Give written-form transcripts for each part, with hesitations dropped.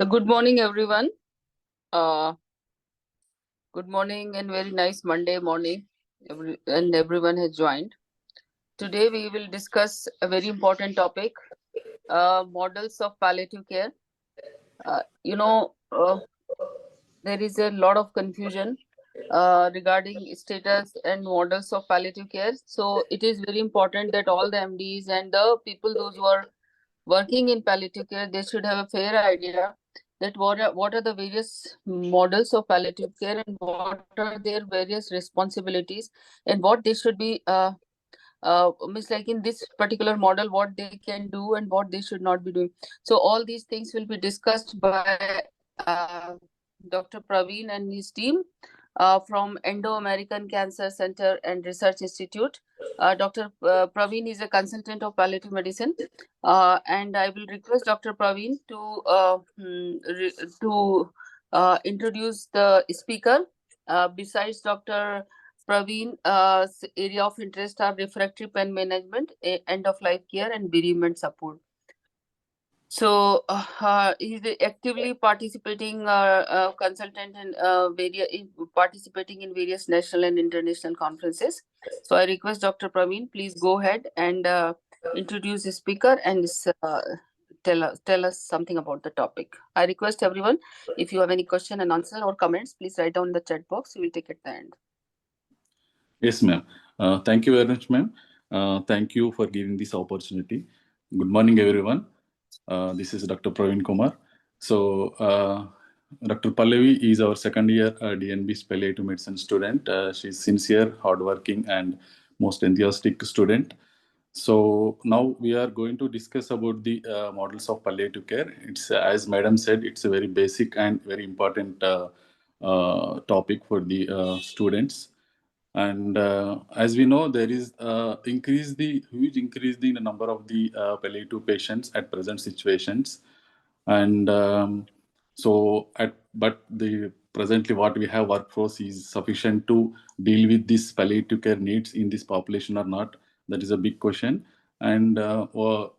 Good morning, everyone. Uh, Good morning and very nice Monday morning. Everyone has joined. Today we will discuss a very important topic: models of palliative care. Uh, you know, uh, there is a lot of confusion regarding status and models of palliative care. So it is very important that all the MDs and the people those who are working in palliative care, they should have a fair idea that what are the various models of palliative care and what are their various responsibilities and what they should be means like in this particular model what they can do and what they should not be doing. So all these things will be discussed by Dr. Praveen and his team from Indo-American Cancer Center and Research Institute. Dr. Praveen is a consultant of palliative medicine, and I will request Dr. Praveen to introduce the speaker. Besides Dr. Praveen, area of interest are refractory pain management, end of life care, and bereavement support. So he's actively participating consultant and participating in various national and international conferences. So I request Dr. Praveen, please go ahead and introduce the speaker and tell us something about the topic. I request everyone, if you have any question and answer or comments, please write down in the chat box. We will take it at the end. Yes, ma'am. Thank you very much, ma'am. Thank you for giving this opportunity. Good morning, everyone. This is Dr. Praveen Kumar. So, Dr. Pallavi is our second year DNB Palliative Medicine student. She's sincere, hardworking, and most enthusiastic student. So now we are going to discuss about the models of palliative care. It's as Madam said, it's a very basic and very important topic for the students. And as we know, there is huge increase in the number of the palliative patients at present situations, and but the presently what we have workforce is sufficient to deal with this palliative care needs in this population or not. That is a big question. And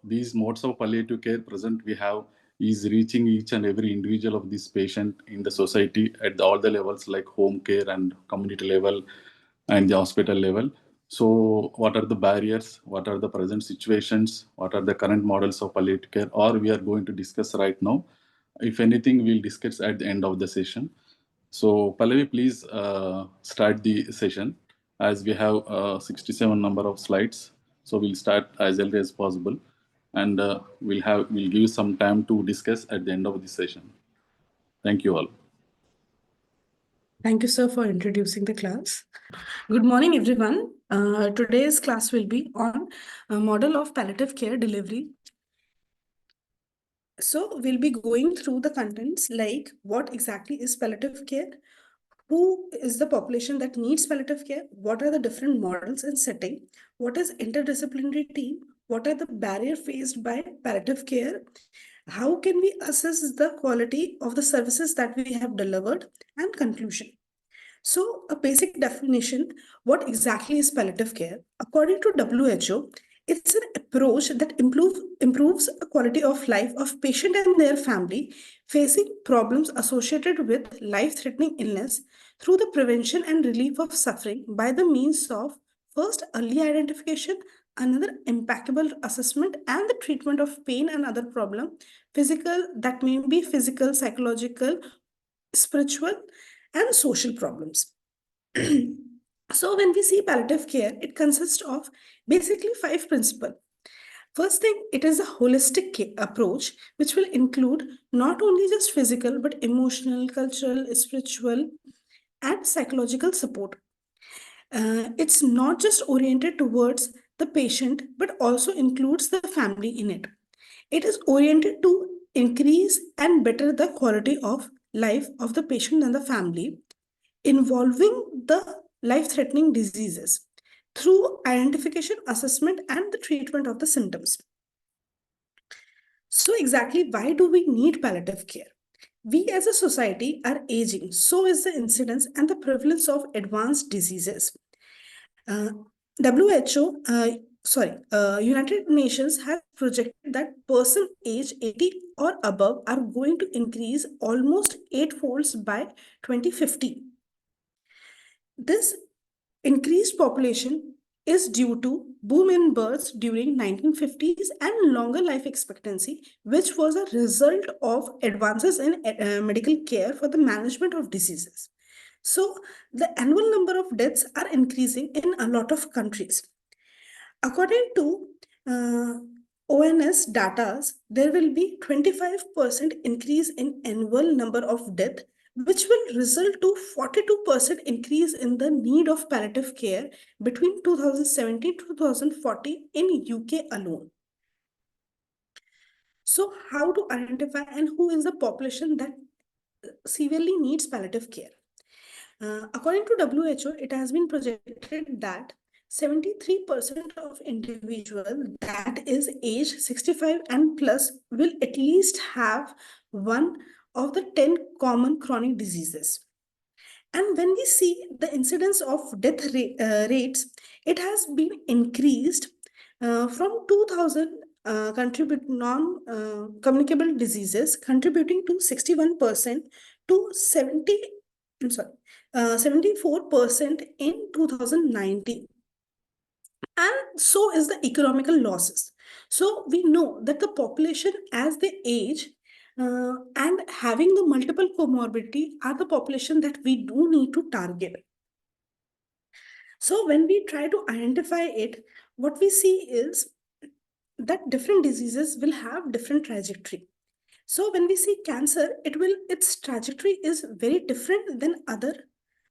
these modes of palliative care present we have is reaching each and every individual of this patient in the society at all the levels like home care and community level and the hospital level. So, what are the barriers? What are the present situations? What are the current models of palliative care? Or we are going to discuss right now. If anything, we'll discuss at the end of the session. So, Pallavi, please start the session as we have 67 number of slides. So, we'll start as early as possible, and we'll give some time to discuss at the end of the session. Thank you all. Thank you, sir, for introducing the class. Good morning, everyone. Today's class will be on a model of palliative care delivery. So we'll be going through the contents like what exactly is palliative care, who is the population that needs palliative care, what are the different models and setting, what is interdisciplinary team, what are the barriers faced by palliative care, how can we assess the quality of the services that we have delivered, and conclusion. So, a basic definition, what exactly is palliative care? According to WHO, it's an approach that improves the quality of life of patient and their family facing problems associated with life-threatening illness through the prevention and relief of suffering by the means of first early identification, another impeccable assessment, and the treatment of pain and other problem, physical, that may be physical, psychological, spiritual, and social problems. So when we see palliative care, it consists of basically 5 principles. First thing, it is a holistic approach, which will include not only just physical, but emotional, cultural, spiritual, and psychological support. It's not just oriented towards the patient, but also includes the family in it. It is oriented to increase and better the quality of life of the patient and the family, involving the life-threatening diseases through identification, assessment, and the treatment of the symptoms. So exactly why do we need palliative care? We as a society are aging, so is the incidence and the prevalence of advanced diseases. WHO United Nations has projected that person age 80 or above are going to increase almost eightfolds by 2050. This increased population is due to boom in births during 1950s and longer life expectancy, which was a result of advances in medical care for the management of diseases. So the annual number of deaths are increasing in a lot of countries. According to uh, ONS data, there will be 25% increase in annual number of death, which will result to 42% increase in the need of palliative care between 2017 to 2040 in UK alone. So how to identify and who is the population that severely needs palliative care? According to WHO, it has been projected that 73% of individuals that is age 65 and plus will at least have one of the 10 common chronic diseases. And when we see the incidence of rates, it has been increased from 2000 contribute non-communicable diseases contributing to 61% to 74% in 2019. And so is the economical losses. So we know that the population as they age and having the multiple comorbidity are the population that we do need to target. So when we try to identify it, what we see is that different diseases will have different trajectory. So when we see cancer, its trajectory is very different than other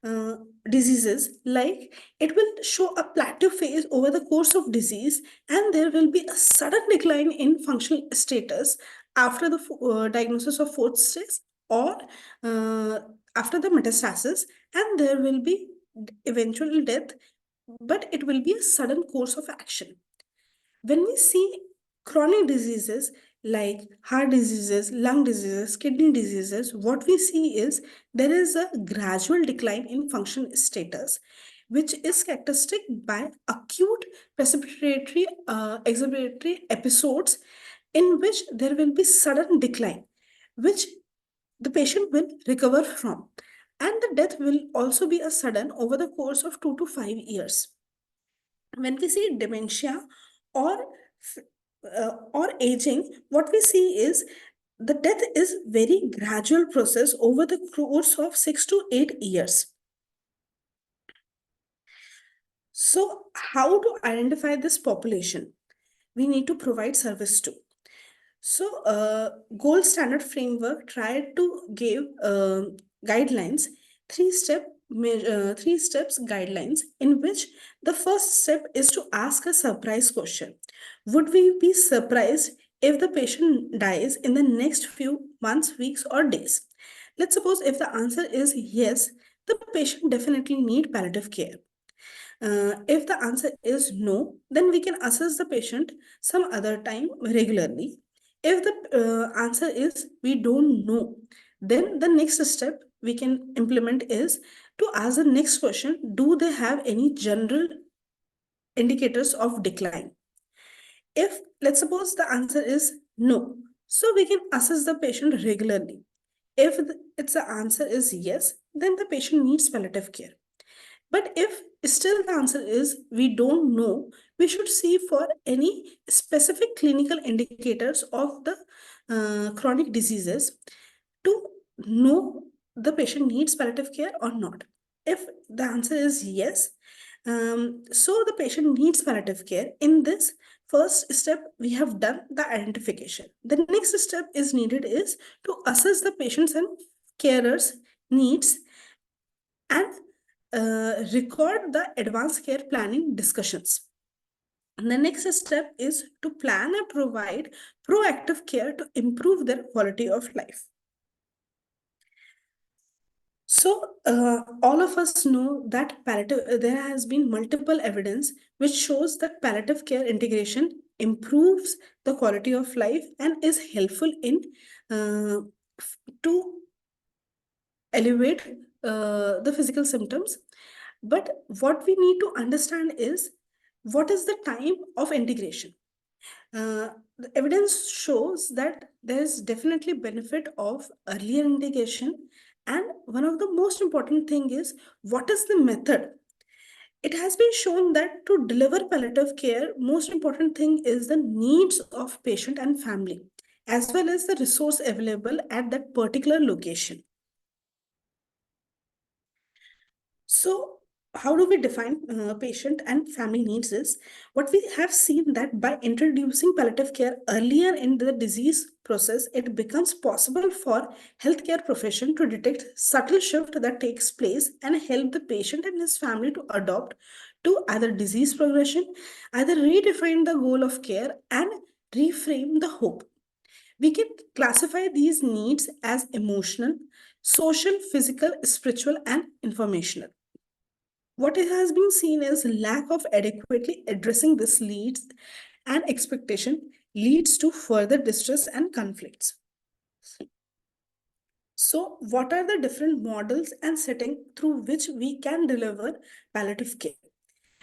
uh, diseases. Like it will show a plateau phase over the course of disease, and there will be a sudden decline in functional status after the diagnosis of fourth stage or uh, after the metastasis, and there will be eventual death, but it will be a sudden course of action. When we see chronic diseases like heart diseases, lung diseases, kidney diseases, what we see is there is a gradual decline in function status, which is characteristic by acute precipitatory exacerbatory episodes in which there will be sudden decline, which the patient will recover from. And the death will also be a sudden over the course of 2 to 5 years. When we see dementia or or aging, what we see is the death is very gradual process over the course of 6 to 8 years. So how to identify this population? We need to provide service to. So, gold standard framework tried to give guidelines, three steps guidelines, in which the first step is to ask a surprise question. Would we be surprised if the patient dies in the next few months, weeks, or days? Let's suppose if the answer is yes, the patient definitely need palliative care. If the answer is no, then we can assess the patient some other time regularly. If the answer is we don't know, then the next step we can implement is to ask the next question: do they have any general indicators of decline? If let's suppose the answer is no, so we can assess the patient regularly. If its answer is yes, then the patient needs palliative care. But if still the answer is we don't know, we should see for any specific clinical indicators of the chronic diseases to know the patient needs palliative care or not. If the answer is yes, so the patient needs palliative care. In this first step, we have done the identification. The next step is needed is to assess the patients and carers' needs and record the advanced care planning discussions. And the next step is to plan and provide proactive care to improve their quality of life. So, all of us know that there has been multiple evidence which shows that palliative care integration improves the quality of life and is helpful in to elevate the physical symptoms. But what we need to understand is What is the time of integration? The evidence shows that there is definitely benefit of earlier integration, and one of the most important thing is what is the method. It has been shown that to deliver palliative care, most important thing is the needs of patient and family, as well as the resource available at that particular location. So, how do we define patient and family needs is what we have seen that by introducing palliative care earlier in the disease process, it becomes possible for healthcare profession to detect subtle shift that takes place and help the patient and his family to adopt to either disease progression, either redefine the goal of care and reframe the hope. We can classify these needs as emotional, social, physical, spiritual, and informational. What has been seen is lack of adequately addressing this leads and expectation leads to further distress and conflicts. So, what are the different models and setting through which we can deliver palliative care?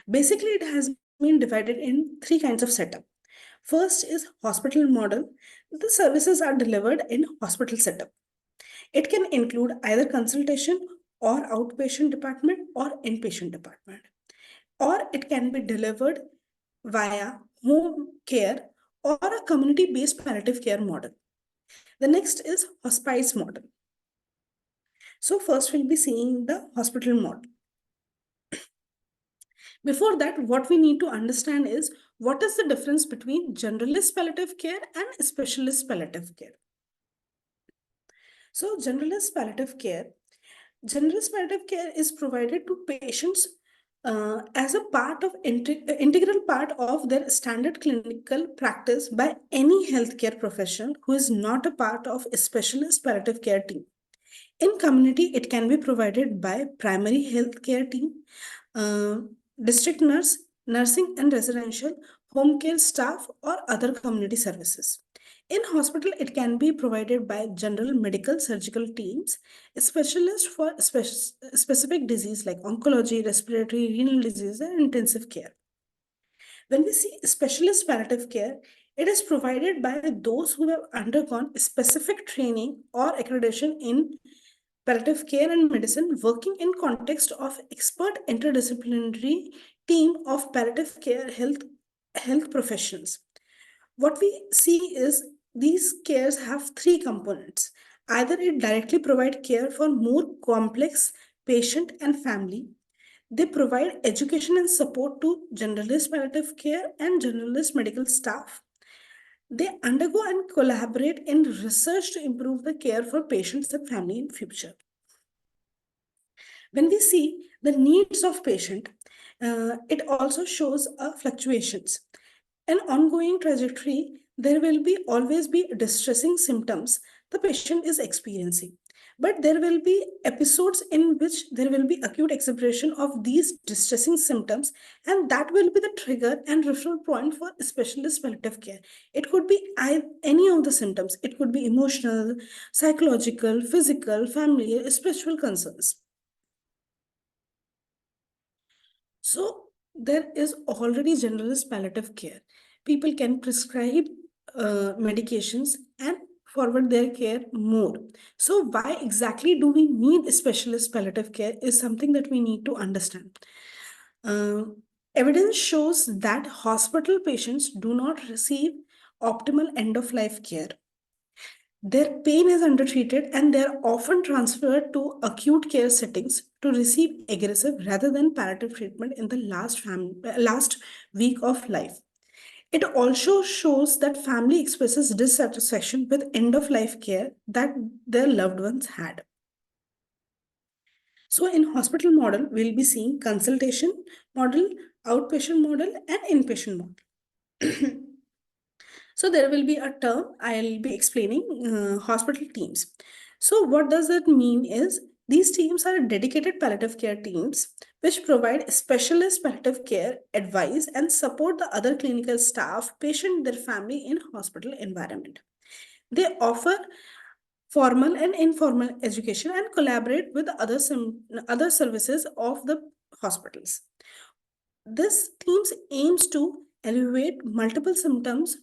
Basically, it has been divided in three kinds of setup. First is hospital model. The services are delivered in hospital setup. It can include either consultation or outpatient department or inpatient department, or it can be delivered via home care or a community based palliative care model. The next is hospice model. So, first we'll be seeing the hospital model. Before that, what we need to understand is what is the difference between generalist palliative care and specialist palliative care. So, generalist palliative care is provided to patients as a part of integral part of their standard clinical practice by any healthcare professional who is not a part of a specialist palliative care team. In community, it can be provided by primary healthcare team, uh, district nurse, nursing and residential, home care staff, or other community services. In hospital, it can be provided by general medical surgical teams, specialists for specific disease like oncology, respiratory, renal disease, and intensive care. When we see specialist palliative care, it is provided by those who have undergone specific training or accreditation in palliative care and medicine, working in context of expert interdisciplinary team of palliative care health professions. What we see is these cares have three components. Either it directly provide care for more complex patient and family. They provide education and support to generalist palliative care and generalist medical staff. They undergo and collaborate in research to improve the care for patients and family in future. When we see the needs of patient, it also shows fluctuations. An ongoing trajectory, there will be always be distressing symptoms the patient is experiencing. But there will be episodes in which there will be acute exacerbation of these distressing symptoms, and that will be the trigger and referral point for specialist palliative care. It could be any of the symptoms, it could be emotional, psychological, physical, family, spiritual concerns. So there is already generalist palliative care. People can prescribe medications and forward their care more. So why exactly do we need specialist palliative care is something that we need to understand. Uh, Evidence shows that hospital patients do not receive optimal end of life care. Their pain is undertreated and they are often transferred to acute care settings to receive aggressive rather than palliative treatment in the last week of life. It also shows that family expresses dissatisfaction with end of life care that their loved ones had. So in hospital model, we'll be seeing consultation model, outpatient model, and inpatient model. So there will be a term I'll be explaining hospital teams. So what does that mean is these teams are dedicated palliative care teams which provide specialist palliative care advice and support the other clinical staff, patient, their family in hospital environment. They offer formal and informal education and collaborate with other services of the hospitals. This themes aims to alleviate multiple symptoms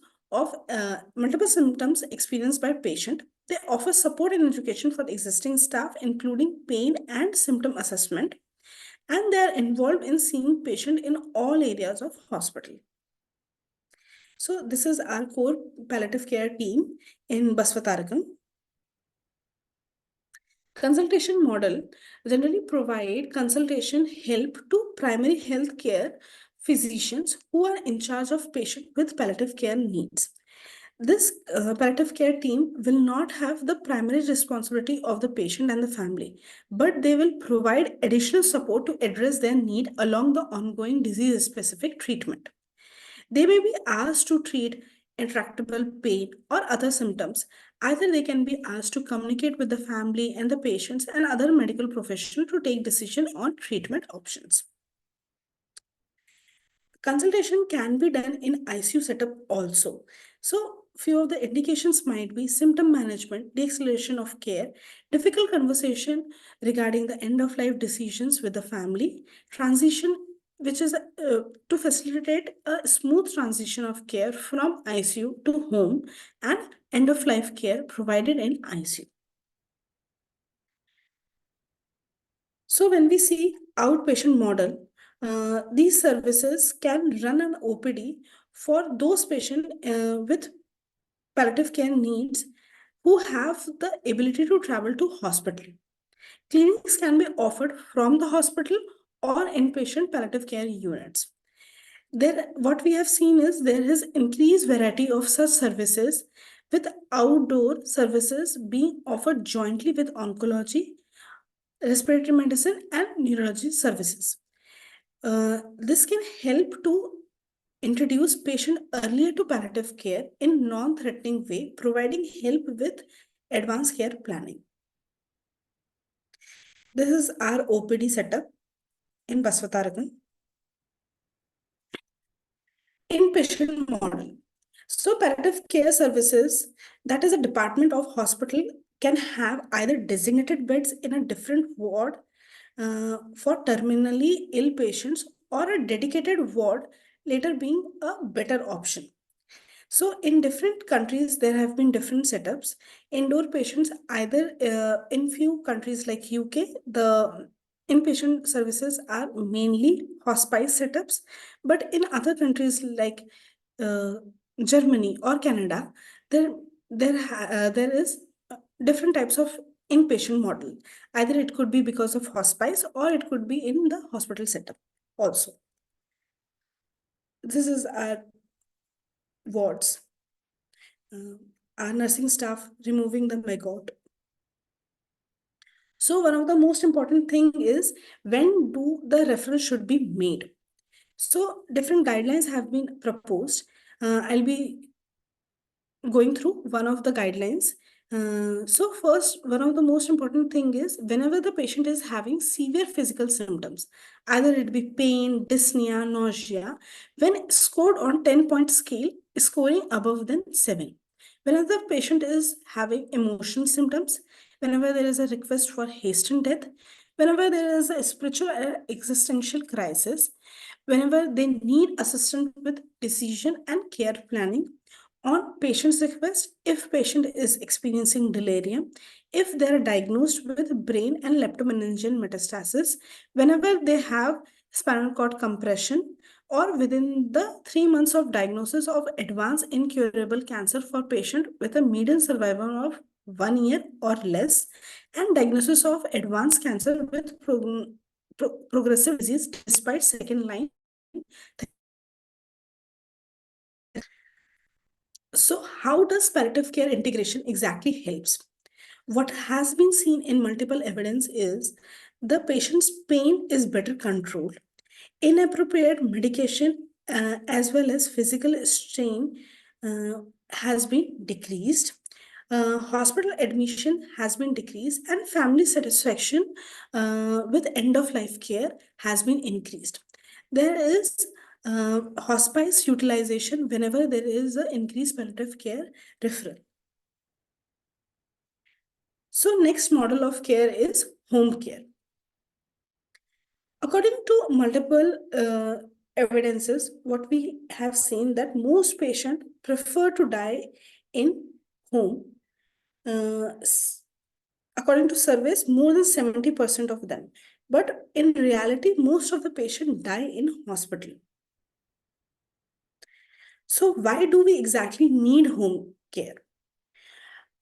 experienced by patient. They offer support and education for the existing staff, including pain and symptom assessment, and they are involved in seeing patient in all areas of hospital. So this is our core palliative care team in Baswatarakam. Consultation model generally provide consultation help to primary health care physicians who are in charge of patient with palliative care needs. This palliative care team will not have the primary responsibility of the patient and the family, but they will provide additional support to address their need along the ongoing disease-specific treatment. They may be asked to treat intractable pain or other symptoms. Either they can be asked to communicate with the family and the patients and other medical professionals to take decision on treatment options. Consultation can be done in ICU setup also. So, few of the indications might be symptom management, de-escalation of care, difficult conversation regarding the end of life decisions with the family, transition, which is to facilitate a smooth transition of care from ICU to home, and end of life care provided in ICU. So, when we see outpatient model, these services can run an OPD for those patients with palliative care needs who have the ability to travel to hospital. Clinics can be offered from the hospital or inpatient palliative care units. What we have seen is there is increased variety of such services, with outdoor services being offered jointly with oncology, respiratory medicine, and neurology services. This can help to introduce patient earlier to palliative care in non-threatening way, providing help with advanced care planning. This is our OPD setup in Baswatarakam. Inpatient model. So palliative care services, that is a department of hospital, can have either designated beds in a different ward for terminally ill patients, or a dedicated ward later being a better option. So in different countries, there have been different setups. Indoor patients, either in few countries like UK, the inpatient services are mainly hospice setups, but in other countries like uh, Germany or Canada, there is different types of inpatient model. Either it could be because of hospice or it could be in the hospital setup also. This is our wards. Our nursing staff removing the maggot. So one of the most important thing is, when do the referral should be made? So different guidelines have been proposed. I'll be going through one of the guidelines. So first, one of the most important thing is, whenever the patient is having severe physical symptoms, either it be pain, dyspnea, nausea, when scored on 10-point scale, scoring above than 7. Whenever the patient is having emotional symptoms, whenever there is a request for hastened death, whenever there is a spiritual or existential crisis, whenever they need assistance with decision and care planning, on patient's request, if patient is experiencing delirium, if they are diagnosed with brain and leptomeningeal metastasis, whenever they have spinal cord compression, or within the 3 months of diagnosis of advanced incurable cancer for patient with a median survival of 1 year or less, and diagnosis of advanced cancer with progressive disease despite second line. So how does palliative care integration exactly helps? What has been seen in multiple evidence is the patient's pain is better controlled. Inappropriate medication as well as physical strain has been decreased. Hospital admission has been decreased, and family satisfaction with end of life care has been increased. There is hospice utilization whenever there is an increased palliative care referral. So next model of care is home care. According to multiple evidences, what we have seen that most patients prefer to die in home. According to surveys, more than 70% of them. But in reality, most of the patients die in hospital. So why do we exactly need home care?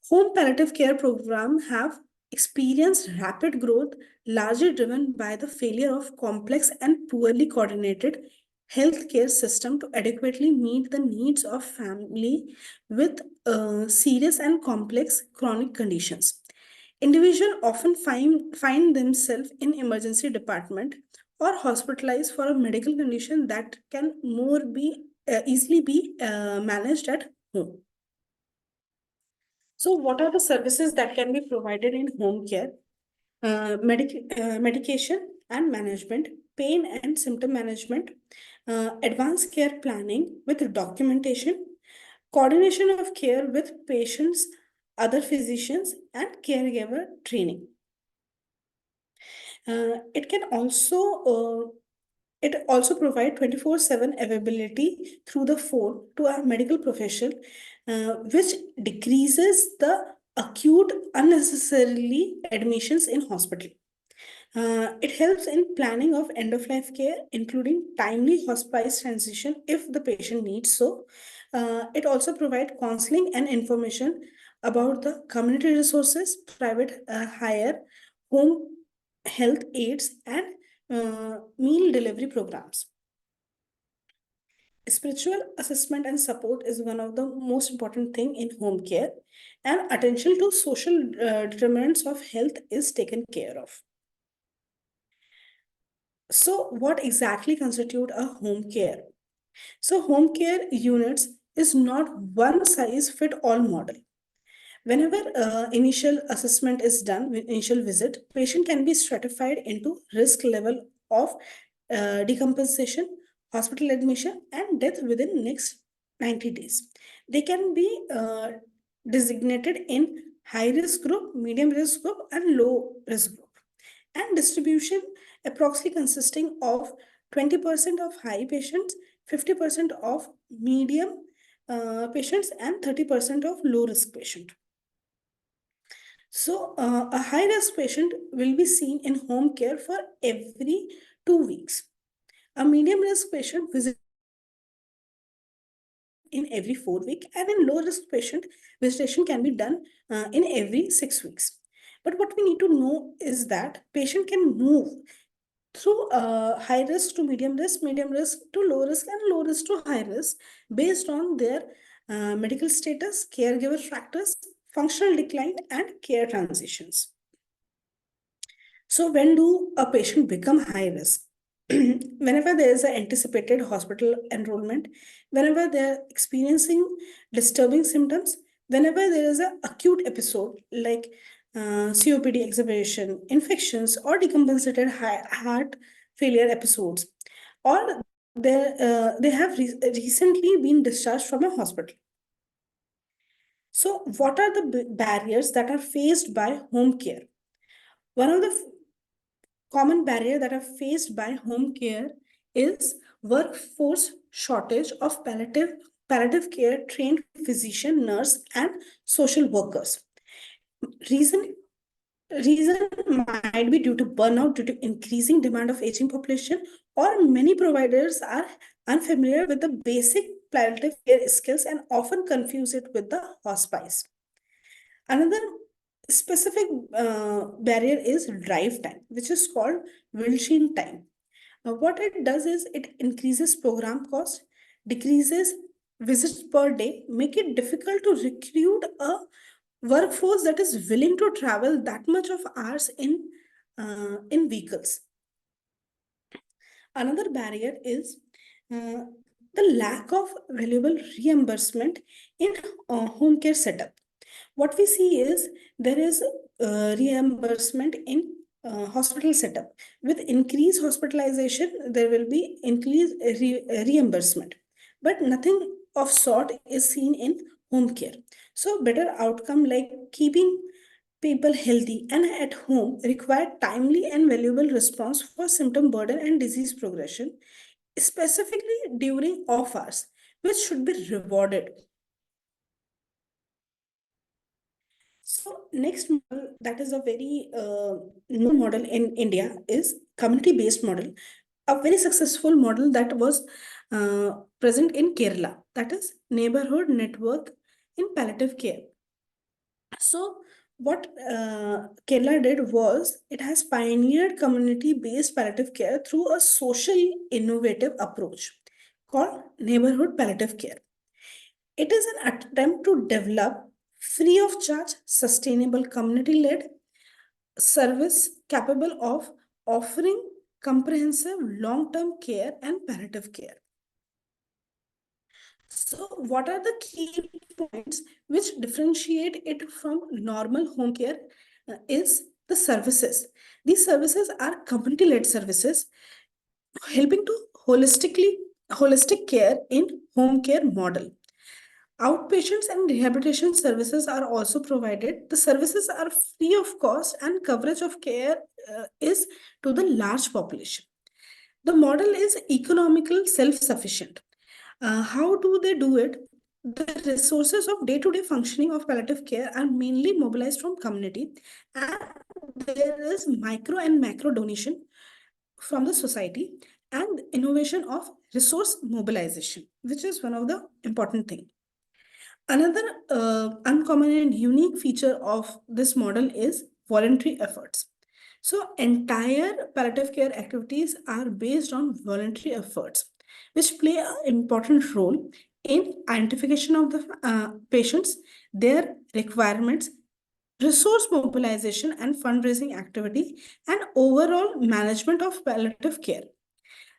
Home palliative care programs have experienced rapid growth, largely driven by the failure of complex and poorly coordinated healthcare system to adequately meet the needs of family with serious and complex chronic conditions. Individuals often find themselves in emergency department or hospitalized for a medical condition that can more be easily be managed at home. So, what are the services that can be provided in home care? Medication and management, pain and symptom management, advanced care planning with documentation, coordination of care with patients, other physicians, and caregiver training. It can also it also provide 24/7 availability through the phone to our medical professional, which decreases the acute unnecessarily admissions in hospital. It helps in planning of end of life care, including timely hospice transition if the patient needs so. It also provides counseling and information about the community resources, private hire, home health aids, and meal delivery programs. Spiritual assessment and support is one of the most important thing in home care, and attention to social determinants of health is taken care of. So what exactly constitute a home care? So home care units is not one size fit all model. Whenever initial assessment is done with initial visit, patient can be stratified into risk level of decompensation, hospital admission, and death within next 90 days. They can be designated in high risk group, medium risk group, and low risk group. And distribution approximately consisting of 20% of high patients, 50% of medium patients, and 30% of low risk patient. So, a high risk patient will be seen in home care for every 2 weeks. A medium risk patient visitation can be done in every 4 weeks, and in low risk patient, visitation can be done in every 6 weeks. But what we need to know is that patient can move through high risk to medium risk to low risk, and low risk to high risk based on their medical status, caregiver factors, functional decline, and care transitions. So, when do a patient become high risk? Whenever there is an anticipated hospital enrollment, whenever they are experiencing disturbing symptoms, whenever there is an acute episode like COPD exacerbation, infections, or decompensated heart failure episodes, or they have recently been discharged from a hospital. So, what are the barriers that are faced by home care? One of the common barrier that are faced by home care is workforce shortage of palliative care trained physician, nurse, and social workers. Reason reason might be due to burnout due to increasing demand of aging population, or many providers are unfamiliar with the basic palliative care skills and often confuse it with the hospice. Another specific barrier is drive time, which is called wheelchair time. What it does is it increases program cost, decreases visits per day, make it difficult to recruit a workforce that is willing to travel that much of hours in vehicles. Another barrier is uh, the lack of valuable reimbursement in home care setup. What we see is there is reimbursement in hospital setup. With increased hospitalization, there will be increased reimbursement, but nothing of sort is seen in home care. So better outcome like keeping people healthy and at home require timely and valuable response for symptom burden and disease progression. specifically during off hours, which should be rewarded. So next model that is a very known model in India is community-based model, a very successful model that was present in Kerala, that is neighborhood network in palliative care. So what Kerala did was it has pioneered community-based palliative care through a social innovative approach called neighborhood palliative care. It is an attempt to develop free of charge, sustainable community led service capable of offering comprehensive long term care and palliative care. So, what are the key points which differentiate it from normal home care? Is the services. These services are community led services helping to holistic care in home care model. Outpatients and rehabilitation services are also provided. The services are free of cost and coverage of care is to the large population. The model is economical self-sufficient. How do they do it? The resources of day-to-day functioning of palliative care are mainly mobilized from community, and there is micro and macro donation from the society and innovation of resource mobilization, which is one of the important things. Another uncommon and unique feature of this model is voluntary efforts. So, entire palliative care activities are based on voluntary efforts, which play an important role in identification of the patients, their requirements, resource mobilization and fundraising activity, and overall management of palliative care.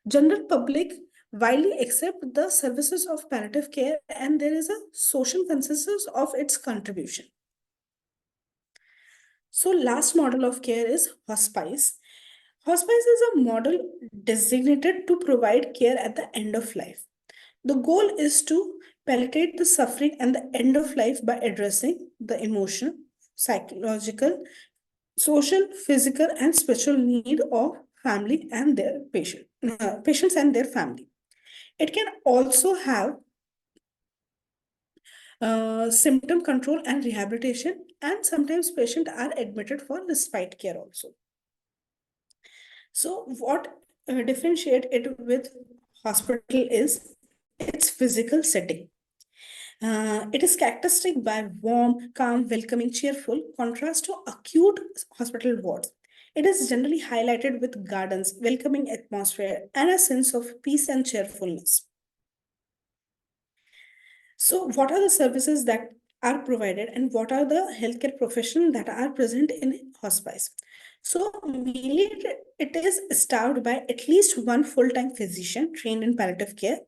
General public widely accept the services of palliative care, and there is a social consensus of its contribution. So, last model of care is hospice. Hospice is a model designated to provide care at the end of life. The goal is to palliate the suffering and the end of life by addressing the emotional, psychological, social, physical, and spiritual need of family and their patients and their family. It can also have symptom control and rehabilitation, and sometimes patients are admitted for respite care also. So, what differentiate it with hospital is its physical setting. It is characteristic by warm, calm, welcoming, cheerful, contrast to acute hospital wards. It is generally highlighted with gardens, welcoming atmosphere, and a sense of peace and cheerfulness. So, what are the services that are provided, and what are the healthcare professions that are present in hospice? So, mainly it is staffed by at least one full-time physician trained in palliative care,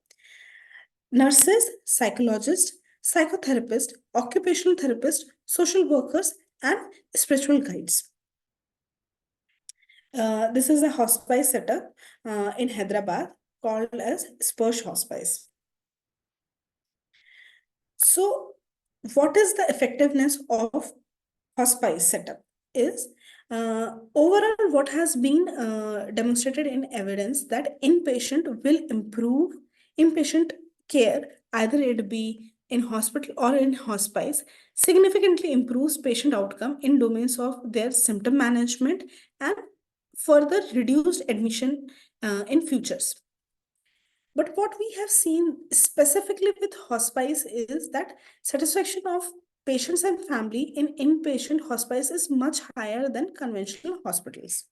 nurses, psychologists, psychotherapists, occupational therapists, social workers, and spiritual guides. This is a hospice setup in Hyderabad called as Spurge Hospice. So, what is the effectiveness of hospice setup? Is overall what has been demonstrated in evidence that inpatient will improve inpatient care, either it be in hospital or in hospice, significantly improves patient outcome in domains of their symptom management and further reduced admission in futures. But what we have seen specifically with hospice is that satisfaction of patients and family in inpatient hospice is much higher than conventional hospitals.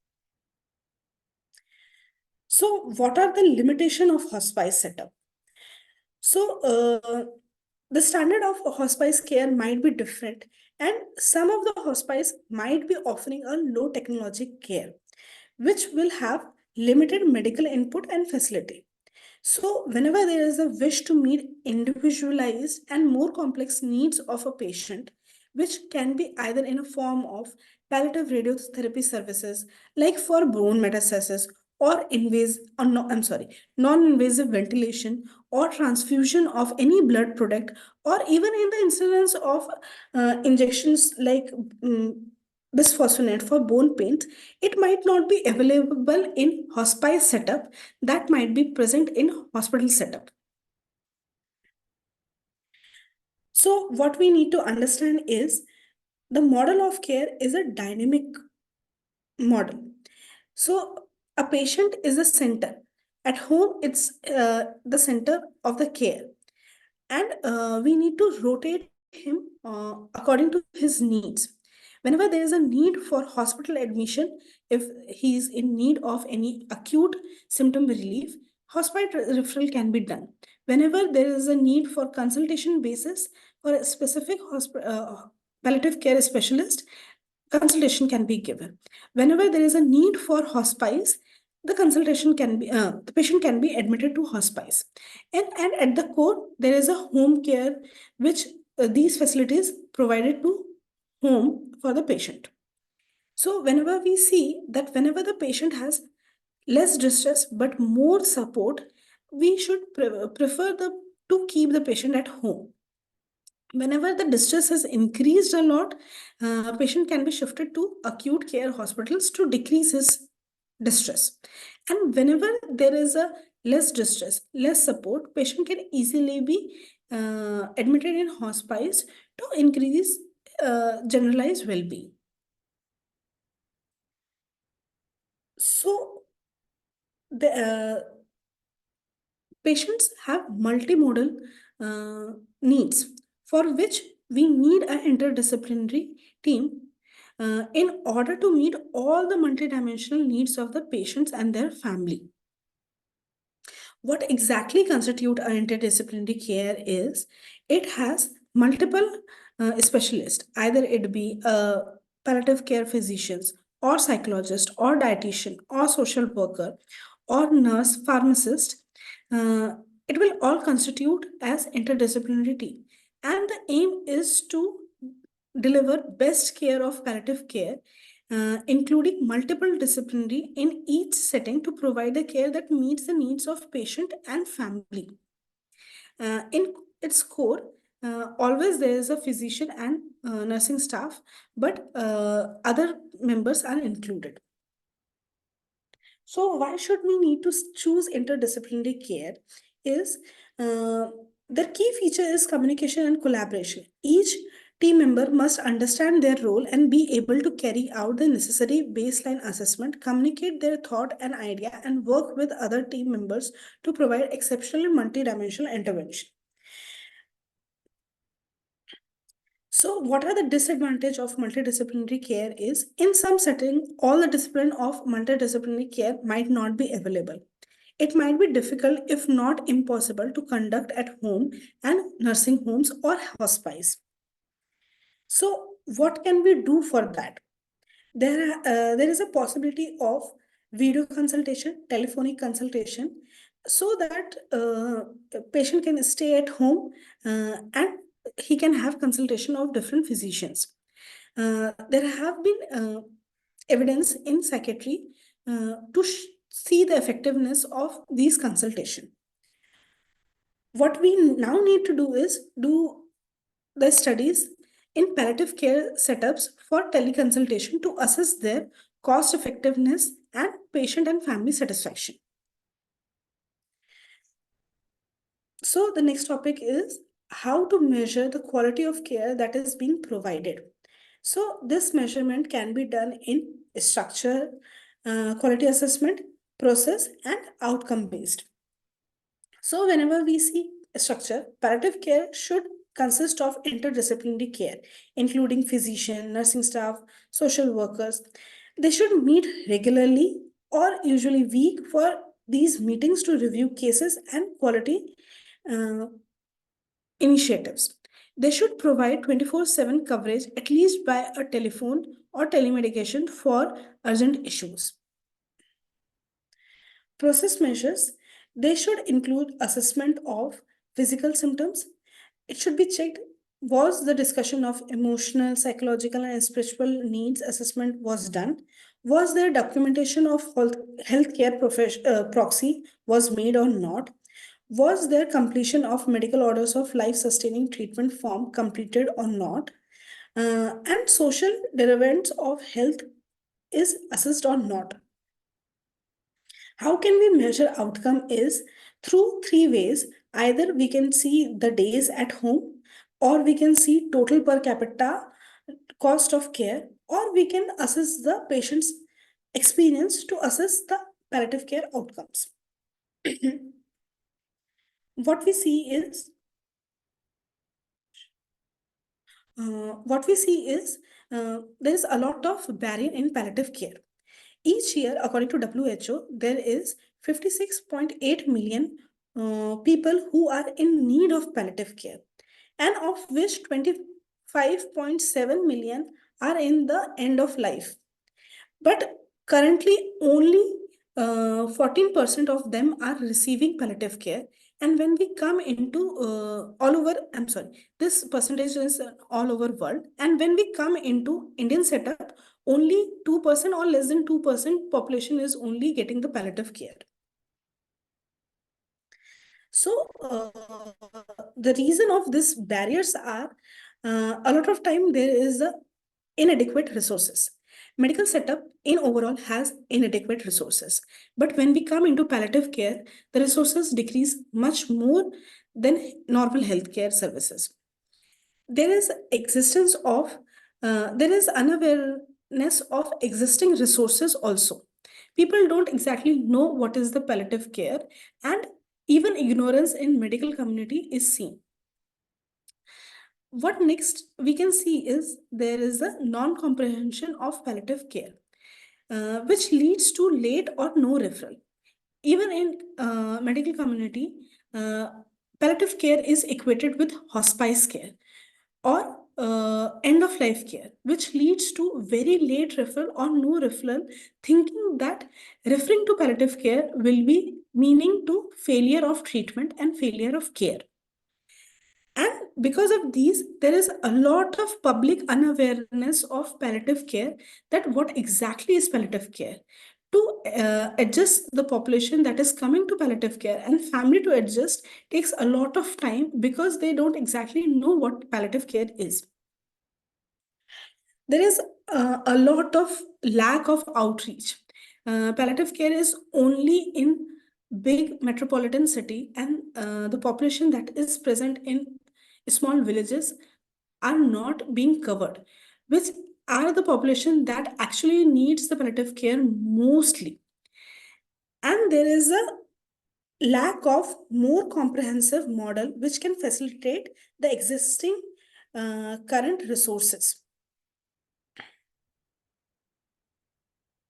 So, what are the limitation of hospice setup? So, the standard of hospice care might be different, and some of the hospice might be offering a low technology care, which will have limited medical input and facility. So, whenever there is a wish to meet individualized and more complex needs of a patient, which can be either in a form of palliative radiotherapy services, like for bone metastasis, or non-invasive ventilation, or transfusion of any blood product, or even in the incidence of injections like bisphosphonate for bone pains, it might not be available in hospice setup, that might be present in hospital setup. So what we need to understand is the model of care is a dynamic model. So a patient is the center. At home, it's the center of the care. And we need to rotate him according to his needs. Whenever there is a need for hospital admission, if he is in need of any acute symptom relief, hospital referral can be done. Whenever there is a need for consultation basis for a specific palliative care specialist, consultation can be given. Whenever there is a need for hospice, the patient can be admitted to hospice. And at the core, there is a home care, which these facilities provided to home for the patient. So whenever we see that whenever the patient has less distress but more support, we should prefer to keep the patient at home. Whenever the distress has increased a lot, patient can be shifted to acute care hospitals to decrease his distress. And whenever there is a less distress, less support, patient can easily be admitted in hospice to increase generalized well-being. So the patients have multimodal needs for which we need an interdisciplinary team in order to meet all the multidimensional needs of the patients and their family. What exactly constitute an interdisciplinary care is it has multiple specialists, either it be palliative care physicians or psychologist or dietitian or social worker or nurse pharmacist. uh, it will all constitute as interdisciplinary team, and the aim is to deliver best care of palliative care, including multiple disciplinary in each setting to provide the care that meets the needs of patient and family. In its core, always there is a physician and nursing staff, but other members are included. So why should we need to choose interdisciplinary care is the key feature is communication and collaboration. Each team member must understand their role and be able to carry out the necessary baseline assessment, communicate their thought and idea, and work with other team members to provide exceptional multidimensional intervention. So, what are the disadvantage of multidisciplinary care is in some setting, all the discipline of multidisciplinary care might not be available. It might be difficult, if not impossible, to conduct at home and nursing homes or hospice. So, what can we do for that? There is a possibility of video consultation, telephonic consultation, so that a patient can stay at home and he can have consultation of different physicians. There have been evidence in psychiatry to see the effectiveness of these consultation. What we now need to do is do the studies in palliative care setups for teleconsultation to assess their cost effectiveness and patient and family satisfaction. So the next topic is how to measure the quality of care that is being provided. So this measurement can be done in structure, quality assessment, process, and outcome based. So whenever we see a structure, palliative care should consist of interdisciplinary care, including physician, nursing staff, social workers. They should meet regularly or usually week for these meetings to review cases and quality uh, initiatives. They should provide 24/7 coverage, at least by a telephone or telemedication for urgent issues. Process measures, they should include assessment of physical symptoms. It should be checked, was the discussion of emotional, psychological, and spiritual needs assessment was done? Was there documentation of healthcare proxy was made or not? Was there completion of medical orders of life-sustaining treatment form completed or not? and social derivatives of health is assessed or not. How can we measure outcome is through three ways. Either we can see the days at home, or we can see total per capita cost of care, or we can assess the patient's experience to assess the palliative care outcomes. what we see is what we see is there is a lot of barrier in palliative care. Each year, according to WHO, there is 56.8 million people who are in need of palliative care, and of which 25.7 million are in the end of life. But currently, only 14% of them are receiving palliative care. And when we come into all over, I'm sorry, this percentage is all over world. And when we come into Indian setup, only 2% or less than 2% population is only getting the palliative care. So the reason of these barriers are a lot of time there is a inadequate resources. Medical setup in overall has inadequate resources. But when we come into palliative care, the resources decrease much more than normal healthcare services. There is existence of, there is unawareness of existing resources also. People don't exactly know what is the palliative care, and even ignorance in medical community is seen. What next we can see is there is a non-comprehension of palliative care, which leads to late or no referral. Even in medical community, uh, palliative care is equated with hospice care or end of life care, which leads to very late referral or no referral, thinking that referring to palliative care will be meaning to failure of treatment and failure of care. And because of these, there is a lot of public unawareness of palliative care, that what exactly is palliative care. To adjust the population that is coming to palliative care and family to adjust takes a lot of time because they don't exactly know what palliative care is. There is a lot of lack of outreach. Palliative care is only in big metropolitan city, and the population that is present in small villages are not being covered, which are the population that actually needs the palliative care mostly. And there is a lack of more comprehensive model which can facilitate the existing current resources.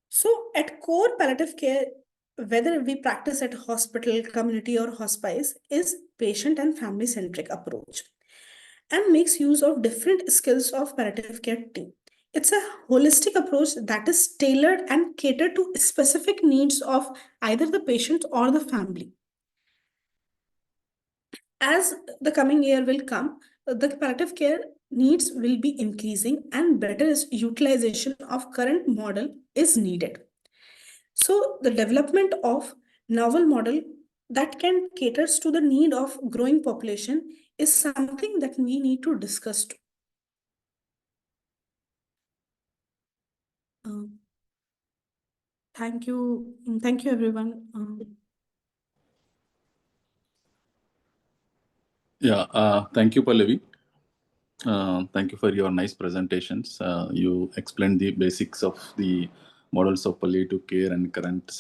So, at core, palliative care, whether we practice at hospital, community, or hospice, is patient and family centric approach and makes use of different skills of palliative care team. It's a holistic approach that is tailored and catered to specific needs of either the patient or the family. As the coming year will come, the palliative care needs will be increasing and better utilization of current model is needed. So the development of novel model that can caters to the need of growing population is something that we need to discuss too. Uh, thank you everyone. Yeah, thank you, Pallavi. Thank you for your nice presentations. You explained the basics of the models of palliative care and current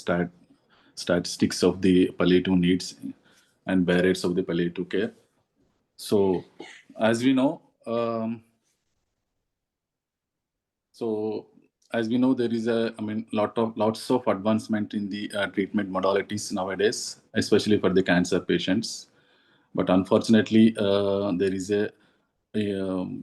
statistics of the palliative needs and barriers of the palliative care. So, as we know, so as we know, there is lots of advancement in the treatment modalities nowadays, especially for the cancer patients. But unfortunately, there is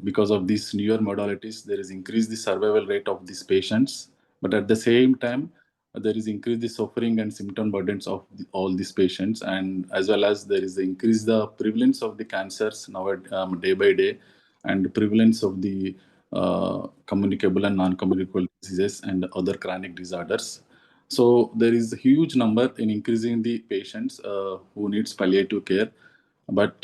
because of these newer modalities, there is increased the survival rate of these patients. But at the same time, there is increased the suffering and symptom burdens of all these patients, and as well as there is increase the prevalence of the cancers now day by day, and the prevalence of the communicable and non-communicable diseases and other chronic disorders. So there is a huge number in increasing the patients who needs palliative care. But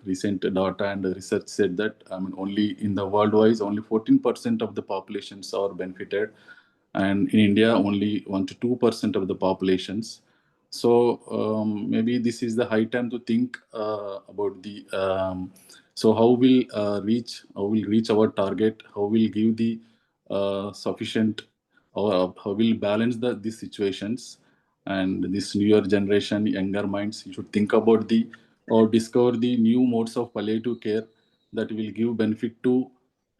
recent data and research said that only in the worldwide only 14% of the populations are benefited, and in India only 1 to 2% of the populations. So maybe this is the high time to think about the so how will reach our target, how will give the sufficient, or how will balance these situations. And this newer generation, younger minds, you should think about the or discover the new modes of palliative care that will give benefit to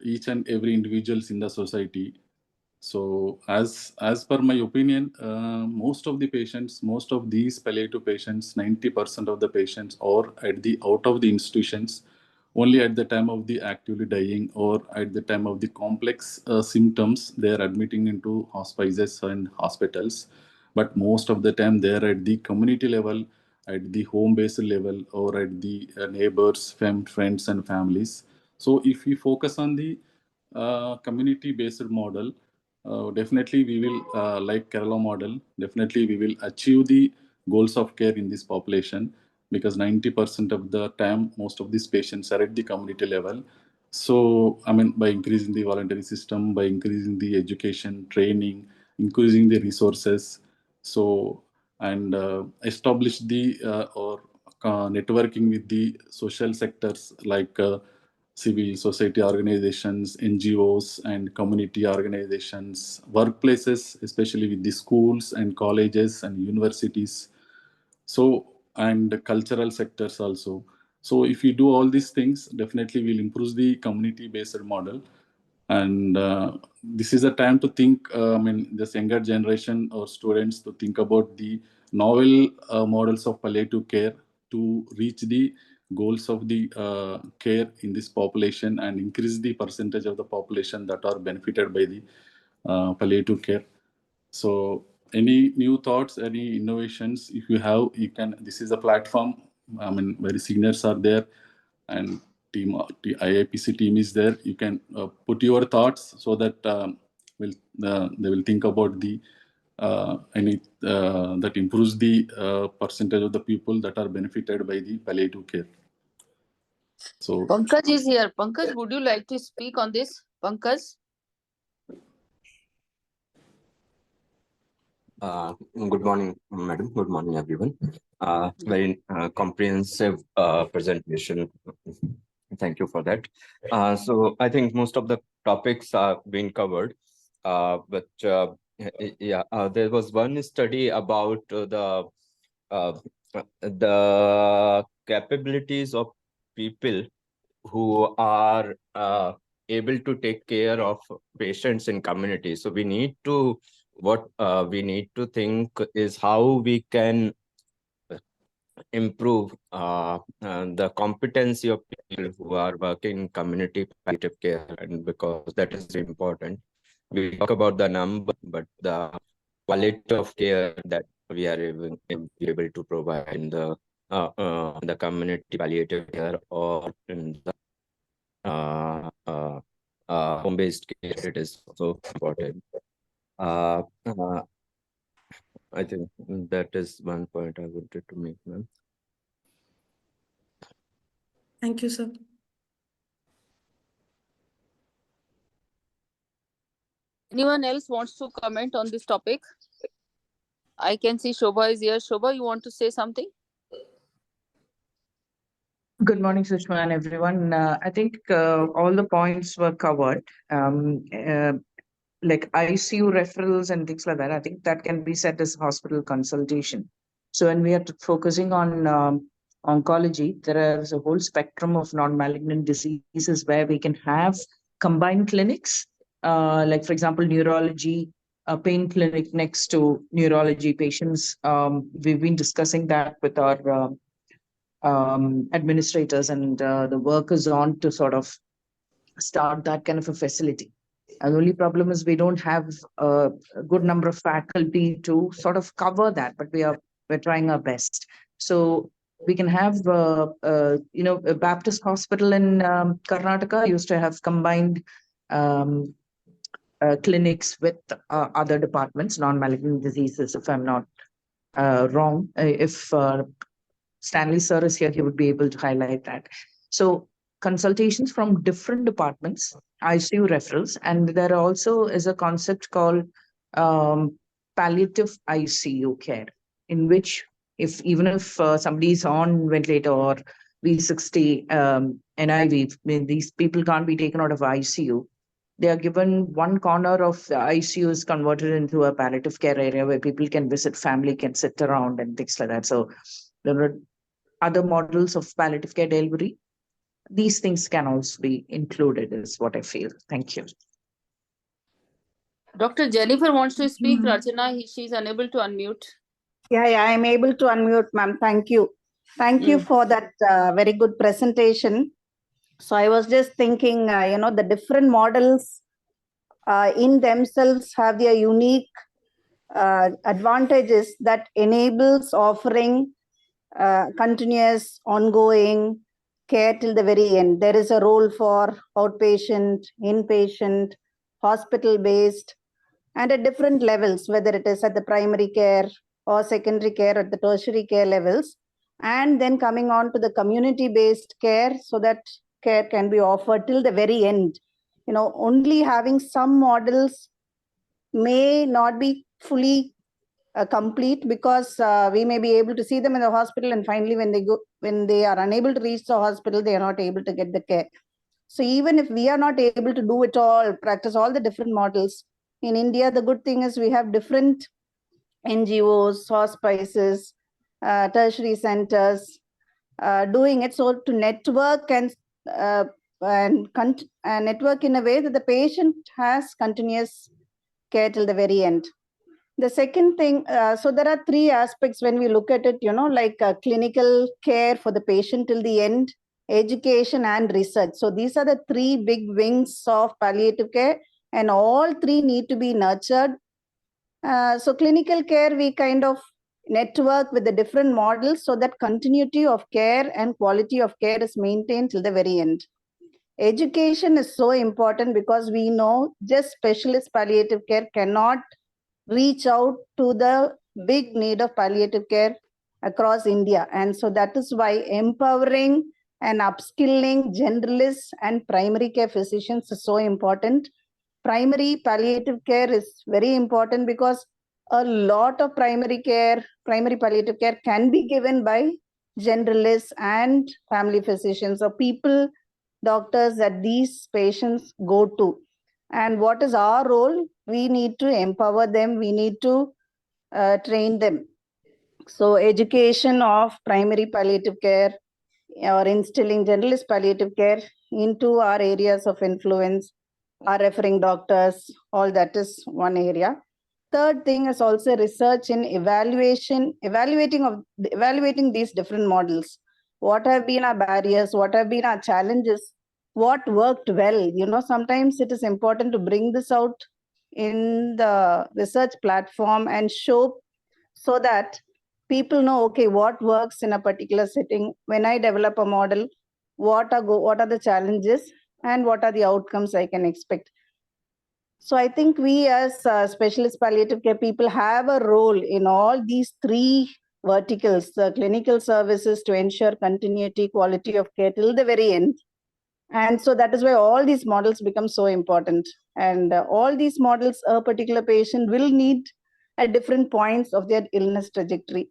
each and every individuals in the society. So, as per my opinion, most of the patients, most of these palliative patients, 90% of the patients are at the out of the institutions only at the time of the actively dying, or at the time of the complex symptoms they are admitting into hospices and hospitals. But most of the time they are at the community level, at the home based level, or at the neighbors, friends and families. So if we focus on the community based model, definitely we will, like Kerala model, definitely we will achieve the goals of care in this population, because 90% of the time most of these patients are at the community level. So by increasing the voluntary system, by increasing the education training, increasing the resources, so and establish the or networking with the social sectors like civil society organizations, NGOs, and community organizations, workplaces, especially with the schools and colleges and universities. So, and cultural sectors also. So, if we do all these things, definitely we'll improve the community based model. And this is a time to think, this younger generation or students to think about the novel models of palliative care to reach the goals of the care in this population and increase the percentage of the population that are benefited by the palliative care. So, any new thoughts, any innovations, if you have, you can. This is a platform. Very seniors are there, and the IIPC team is there. You can put your thoughts so that they will think about the any that improves the percentage of the people that are benefited by the palliative care. So, Pankaj is here. Pankaj, would you like to speak on this? Pankaj? Good morning, madam. Good morning, everyone. Very comprehensive presentation. Thank you for that. So I think most of the topics are being covered. But there was one study about the capabilities of people who are able to take care of patients in community. So we need to we need to think is how we can improve the competency of people who are working in community palliative care, and because that is important. We talk about the number, but the quality of care that we are able to provide in the community palliative care or in the home-based care, it is also important. I think that is one point I wanted to make, ma'am. Thank you, sir. Anyone else wants to comment on this topic? I can see Shobha is here. Shobha, you want to say something? Good morning, Sushma and everyone. I think all the points were covered. Like ICU referrals and things like that, I think that can be set as hospital consultation. So when we are focusing on oncology, there is a whole spectrum of non-malignant diseases where we can have combined clinics, like for example, neurology, a pain clinic next to neurology patients. We've been discussing that with our administrators, and the work is on to sort of start that kind of a facility. And the only problem is we don't have a good number of faculty to sort of cover that, but we're trying our best. So we can have, a Baptist hospital in Karnataka used to have combined clinics with other departments, non-malignant diseases, if I'm not wrong. If Stanley sir is here, he would be able to highlight that. So consultations from different departments, ICU referrals, and there also is a concept called palliative ICU care, in which even if somebody is on ventilator or V60 NIV, these people can't be taken out of ICU. They are given one corner of the ICU is converted into a palliative care area where people can visit, family can sit around and things like that. So there are other models of palliative care delivery. These things can also be included, is what I feel. Thank you. Dr. Jennifer wants to speak. Rachana, she's unable to unmute. Yeah, I'm able to unmute, ma'am. Thank you. Thank you for that very good presentation. So I was just thinking, the different models in themselves have their unique advantages that enables offering continuous, ongoing care till the very end. There is a role for outpatient, inpatient, hospital-based, and at different levels, whether it is at the primary care or secondary care at the tertiary care levels, and then coming on to the community-based care so that care can be offered till the very end. Only having some models may not be fully complete, because we may be able to see them in the hospital, and finally when they are unable to reach the hospital, they are not able to get the care. So even if we are not able to do it all, practice all the different models, in India, the good thing is we have different NGOs, hospices, tertiary centers doing it. So to network and network in a way that the patient has continuous care till the very end. The second thing, so there are three aspects when we look at it, like clinical care for the patient till the end, education and research. So these are the three big wings of palliative care, and all three need to be nurtured. So clinical care, we kind of network with the different models so that continuity of care and quality of care is maintained till the very end. Education is so important because we know just specialist palliative care cannot reach out to the big need of palliative care across India. And so that is why empowering and upskilling generalists and primary care physicians is so important. Primary palliative care is very important because a lot of primary palliative care can be given by generalists and family physicians, or people, doctors that these patients go to. And what is our role? We need to empower them. We need to train them. So education of primary palliative care or instilling generalist palliative care into our areas of influence, our referring doctors, all that is one area. Third thing is also research in evaluating these different models. What have been our barriers? What have been our challenges? What worked well? Sometimes it is important to bring this out in the research platform and show, so that people know, okay, what works in a particular setting. When I develop a model, what are the challenges and what are the outcomes I can expect. So I think we as specialist palliative care people have a role in all these three verticals, the clinical services to ensure continuity, quality of care till the very end. And so that is why all these models become so important. And all these models, a particular patient will need at different points of their illness trajectory.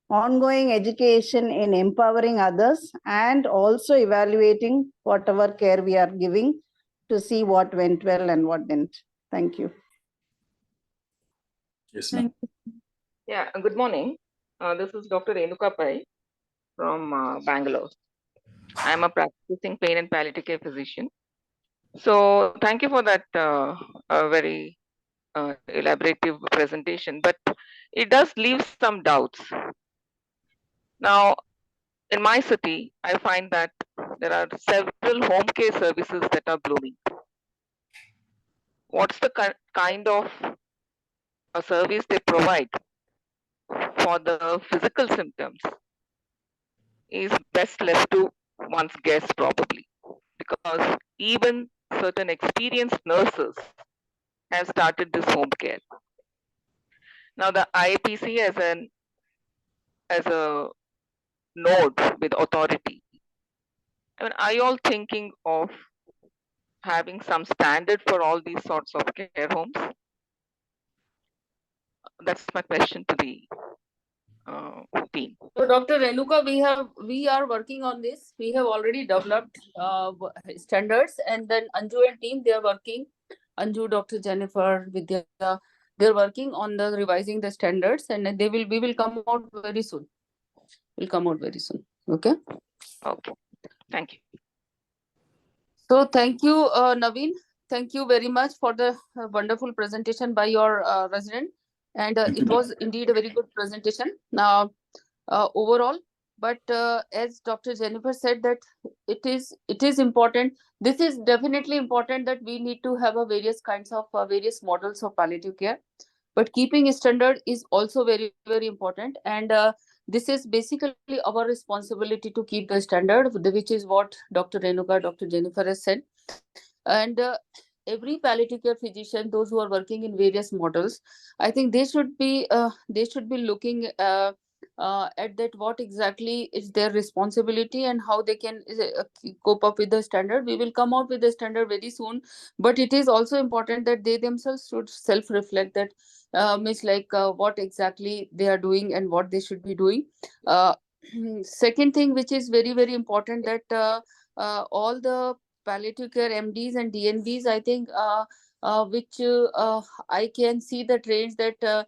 Ongoing education in empowering others and also evaluating whatever care we are giving to see what went well and what didn't. Thank you. Yes, ma'am. Yeah, good morning. This is Dr. Renuka Pai from Bangalore. I'm a practicing pain and palliative care physician. So thank you for that very elaborative presentation, but it does leave some doubts. Now, in my city, I find that there are several home care services that are blooming. What's the kind of a service they provide for the physical symptoms is best left to one's guess, probably, because even certain experienced nurses have started this home care. Now, the IAPC as a node with authority. I mean, are you all thinking of having some standard for all these sorts of care homes? That's my question to the team. So, Dr. Renuka, we are working on this. We have already developed standards, and then Anju and team, they are working. Anju, Dr. Jennifer, Vidya, they're working on the revising the standards, and we will come out very soon. Will come out very soon. Okay. Okay. Thank you. So thank you, Naveen. Thank you very much for the wonderful presentation by your resident, and it was indeed a very good presentation. Now, overall, but as Dr. Jennifer said, that it is important. This is definitely important that we need to have a various kinds of various models of palliative care, but keeping standard is also very very important, and this is basically our responsibility to keep the standard, which is what Dr. Renuka, Dr. Jennifer has said. And every palliative care physician, those who are working in various models, I think they should be looking at that what exactly is their responsibility and how they can cope up with the standard. We will come out with the standard very soon, but it is also important that they themselves should self reflect that means like what exactly they are doing and what they should be doing. uh, Second thing which is very very important, that all the palliative care MDs and DNBs, I think, which I can see the trends that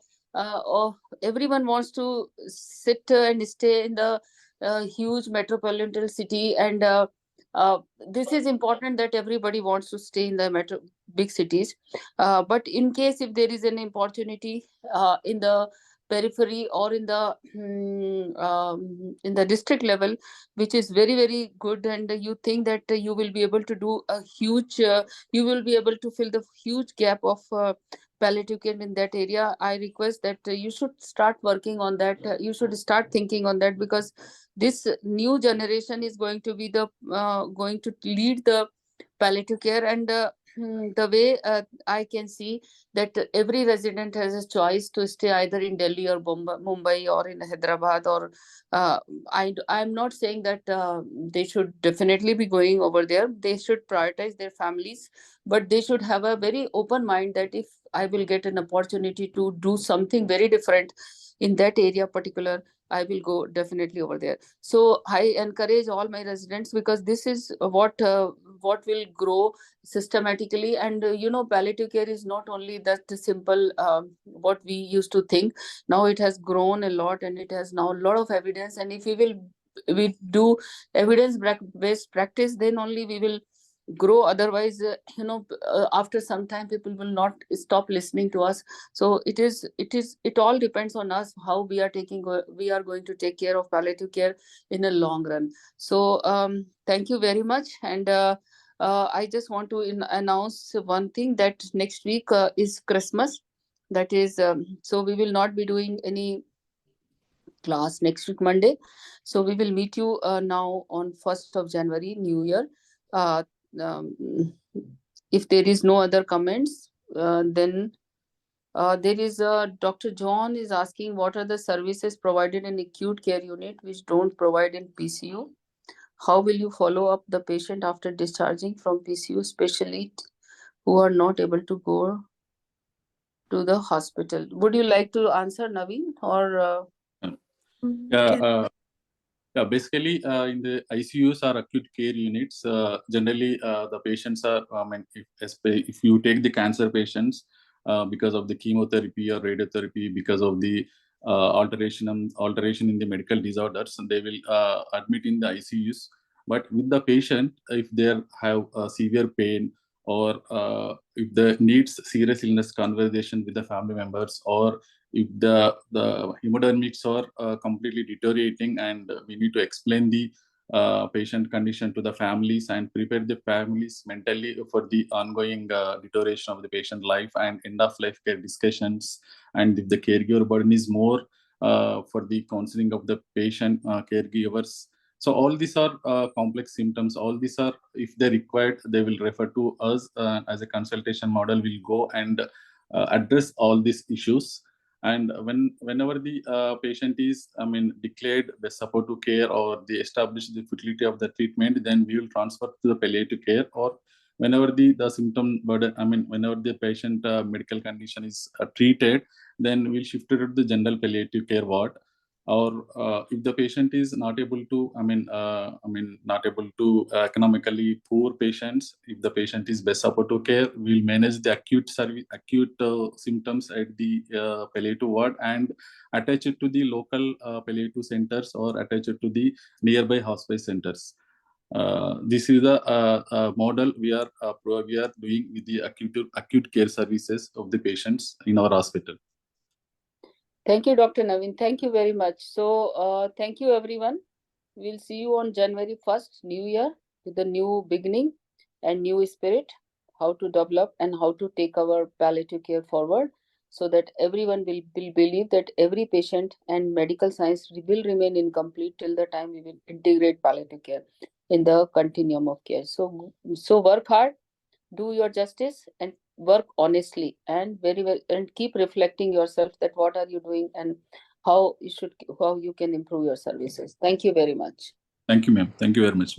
everyone wants to sit and stay in the huge metropolitan city, and this is important that everybody wants to stay in the big cities. But in case if there is an opportunity in the periphery or in the district level, which is very very good, and you think that you will be able to do a huge you will be able to fill the huge gap of palliative care in that area, I request that you should start working on that. You should start thinking on that, because this new generation is going to be the going to lead the palliative care. And the way I can see that every resident has a choice to stay either in Delhi or Mumbai or in Hyderabad, or I'm not saying that they should definitely be going over there. They should prioritize their families, but they should have a very open mind that if I will get an opportunity to do something very different in that area particular, I will go definitely over there. So I encourage all my residents, because this is what will grow systematically. And palliative care is not only that simple what we used to think. Now it has grown a lot, and it has now a lot of evidence, and if we do evidence based practice, then only we will grow. Otherwise, after some time people will not stop listening to us. So it all depends on us, how we are going to take care of palliative care in a long run. So thank you very much. And I just want to announce one thing, that next week is Christmas. That is, so we will not be doing any class next week Monday. So we will meet you now on 1st of January, New Year. Uh, um, if there is no other comments, then there is Dr. John is asking, what are the services provided in acute care unit which don't provide in PCU? How will you follow up the patient after discharging from PCU, especially who are not able to go to the hospital? Would you like to answer, Naveen, or? Yeah, basically, in the ICUs or acute care units, generally the patients are, if you take the cancer patients, because of the chemotherapy or radiotherapy, because of the alteration in the medical disorders, they will admit in the ICUs. But with the patient, if they have severe pain, or if they needs serious illness conversation with the family members, or if the hemodynamics are completely deteriorating, and we need to explain the patient condition to the families and prepare the families mentally for the ongoing deterioration of the patient life and end of life care discussions. And if the caregiver burden is more, for the counseling of the patient caregivers. So all these are complex symptoms. All these are, if they required, they will refer to us as a consultation model. Will go and address all these issues. And whenever the patient is, declared the supportive care or they establish the futility of the treatment, then we will transfer to the palliative care. Or whenever the symptom burden, whenever the patient medical condition is treated, then we'll shift it to the general palliative care ward. Or if the patient is not able to, not able to economically poor patients, if the patient is best supportive care, we'll manage the acute symptoms at the palliative ward and attach it to the local palliative centers or attach it to the nearby hospice centers. This is the model we are doing with the acute care services of the patients in our hospital. Thank you, Dr. Naveen. Thank you very much. So, thank you, everyone. We'll see you on January 1st, New Year, with a new beginning and new spirit, how to develop and how to take our palliative care forward, so that everyone will believe that every patient and medical science will remain incomplete till the time we will integrate palliative care in the continuum of care. So work hard, do your justice, and work honestly and very well, and keep reflecting yourself that what are you doing and how you can improve your services. Thank you very much. Thank you, ma'am. Thank you very much.